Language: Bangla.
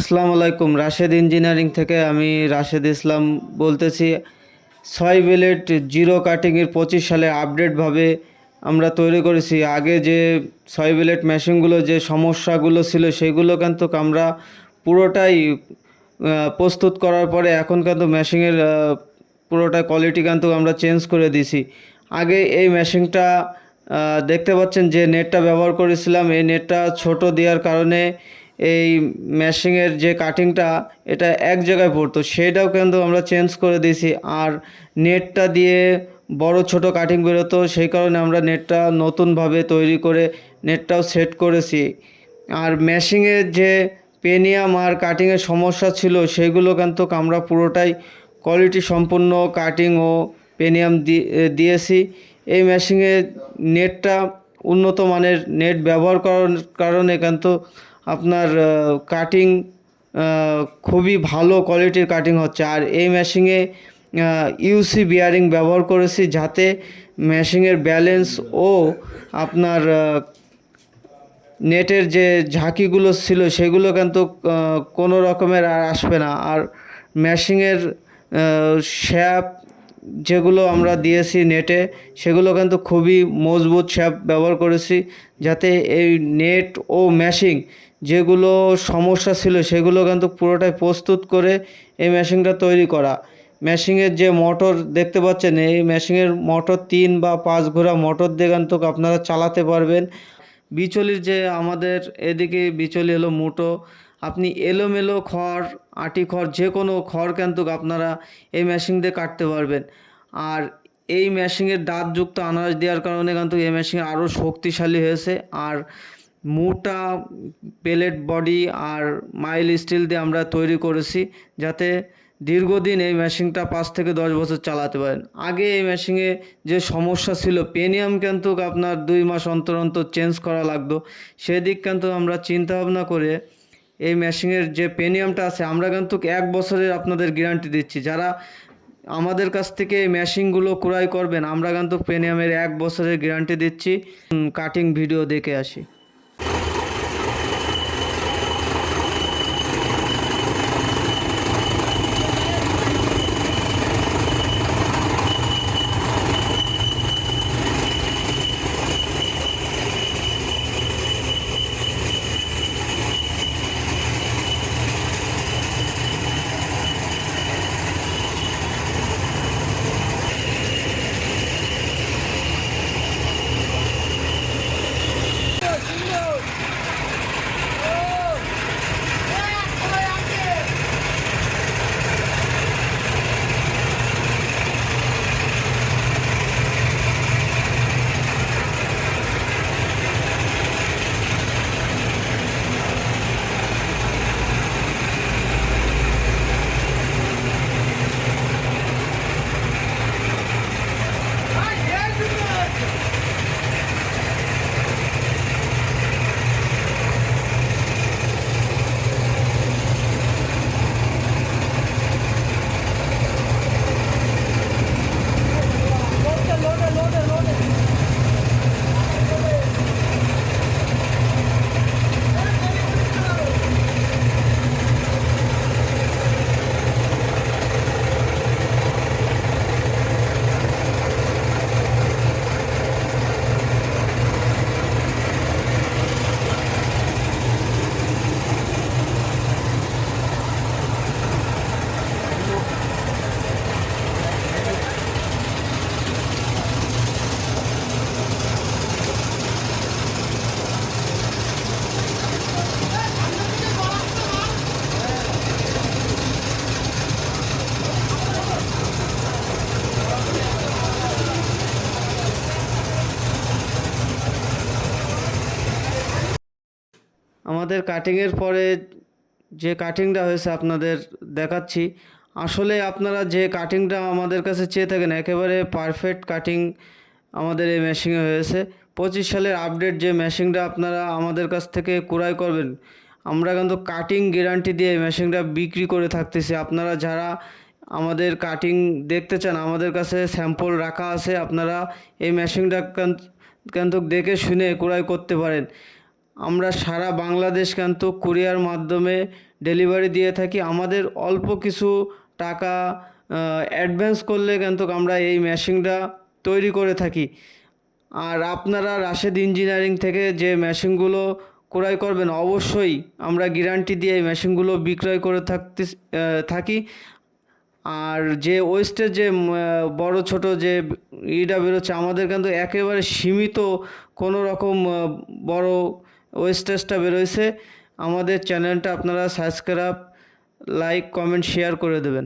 আসসালামু আলাইকুম। রাশেদ ইঞ্জিনিয়ারিং থেকে আমি রাশেদ ইসলাম বলতেছি। 6 বিলেট জিরো কাটিংয়ের 25 সালে আপডেটভাবে আমরা তৈরি করেছি। আগে যে 6 বিলেট মেশিনগুলো যে সমস্যাগুলো ছিল সেগুলো কিন্তু আমরা পুরোটাই প্রস্তুত করার পরে এখন কিন্তু মেশিনের পুরোটা কোয়ালিটি কিন্তু আমরা চেঞ্জ করে দিছি। আগে এই মেশিনটা দেখতে পাচ্ছেন যে নেটটা ব্যবহার করেছিলাম, এই নেটটা ছোট দেওয়ার কারণে এই মেশিনের যে কাটিংটা এটা এক জায়গায় পড়তো, সেটাও কিন্তু আমরা চেঞ্জ করে দিয়েছি। আর নেটটা দিয়ে বড় ছোট কাটিং বেরোতো, সেই কারণে আমরা নেটটা নতুনভাবে তৈরি করে নেটটাও সেট করেছি। আর মেশিনের যে পেনিয়াম আর কাটিংয়ের সমস্যা ছিল সেগুলো কিন্তু আমরা পুরোটাই কোয়ালিটি সম্পন্ন কাটিং ও পেনিয়াম দিয়েছি। এই মেশিনে নেটটা উন্নত মানের নেট ব্যবহার করার কারণে কিন্তু আপনার কাটিং খুবই ভালো কোয়ালিটির কাটিং হচ্ছে। আর এই মেশিনে ইউসি বিয়ারিং ব্যবহার করেছি যাতে মেশিনের ব্যালেন্স ও আপনার নেটের যে ঝাঁকিগুলো ছিল সেগুলো কিন্তু কোনো রকমের আর আসবে না। আর মেশিনের শ্যাপ যেগুলো আমরা দিয়েছি নেটে সেগুলো কিন্তু খুবই মজবুত শ্যাপ ব্যবহার করেছি যাতে এই নেট ও মেশিন যেগুলো সমস্যা ছিল সেগুলো কিন্তু পুরোটাই প্রস্তুত করে এই মেশিনটা তৈরি করা। মেশিনের যে মোটর দেখতে পাচ্ছেন, এই মেশিনের মোটর 3 বা 5 ঘোড়া মোটর দিয়ে কিন্তু আপনারা চালাতে পারবেন। বিচলির যে আমাদের এদিকে বিচলি হলো মুটো, আপনি এলোমেলো খড় আটি খড় যে কোনো খড় কিন্তু আপনারা এই মেশিন দিয়ে কাটতে পারবেন। আর এই মেশিনের দাঁতযুক্ত আনাজ দেওয়ার কারণে কিন্তু এই মেশিন আরও শক্তিশালী হয়েছে। আর মোটা পেলেট বডি আর মাইল স্টিল দিয়ে আমরা তৈরি করেছি যাতে দীর্ঘদিন এই মেশিনটা 5 থেকে 10 বছর চালাতে পারেন। আগে এই মেশিনে যে সমস্যা ছিল, পেনিয়াম কিন্তু আপনার 2 মাস অন্তর অন্তর চেঞ্জ করা লাগতো। সেদিক কিন্তু আমরা চিন্তা ভাবনা করে এই মেশিনের যে পেনিয়ামটা আছে আমরা কিন্তু 1 বছরের আপনাদের গ্যারান্টি দিচ্ছি। যারা আমাদের কাছ থেকে এই মেশিনগুলো ক্রয় করবেন আমরা কিন্তু পেনিয়ামের 1 বছরের গ্যারান্টি দিচ্ছি। কাটিং ভিডিও দেখে আসি। আমাদের কাটিংয়ের পরে যে কাটিংটা হয়েছে আপনাদের দেখাচ্ছি। আসলে আপনারা যে কাটিংটা আমাদের কাছে চেয়ে থাকেন একেবারে পারফেক্ট কাটিং আমাদের এই মেশিনে হয়েছে। 25 সালের আপডেট যে মেশিনটা আপনারা আমাদের কাছ থেকে ক্রয় করবেন আমরা কিন্তু কাটিং গ্যারান্টি দিয়ে এই মেশিনটা বিক্রি করে থাকতেছি। আপনারা যারা আমাদের কাটিং দেখতে চান আমাদের কাছে স্যাম্পল রাখা আছে, আপনারা এই মেশিনটা কিন্তু দেখে শুনে ক্রয় করতে পারেন। আমরা সারা বাংলাদেশ কিন্তু কুরিয়ার মাধ্যমে ডেলিভারি দিয়ে থাকি। আমাদের অল্প কিছু টাকা অ্যাডভান্স করলে কিন্তু আমরা এই মেশিনটা তৈরি করে থাকি। আর আপনারা রাশেদ ইঞ্জিনিয়ারিং থেকে যে মেশিনগুলো ক্রয় করবেন, অবশ্যই আমরা গ্যারান্টি দিয়ে এই মেশিনগুলো বিক্রয় করে থাকি। আর যে ওয়েস্টের যে বড় ছোট যে ইটা বেরোচ্ছে, আমাদের কিন্তু একেবারে সীমিত কোনো রকম বড় ওয়েস্টেজটা বেরোয়ছে। আমাদের চ্যানেলটা আপনারা সাবস্ক্রাইব, লাইক, কমেন্ট, শেয়ার করে দেবেন।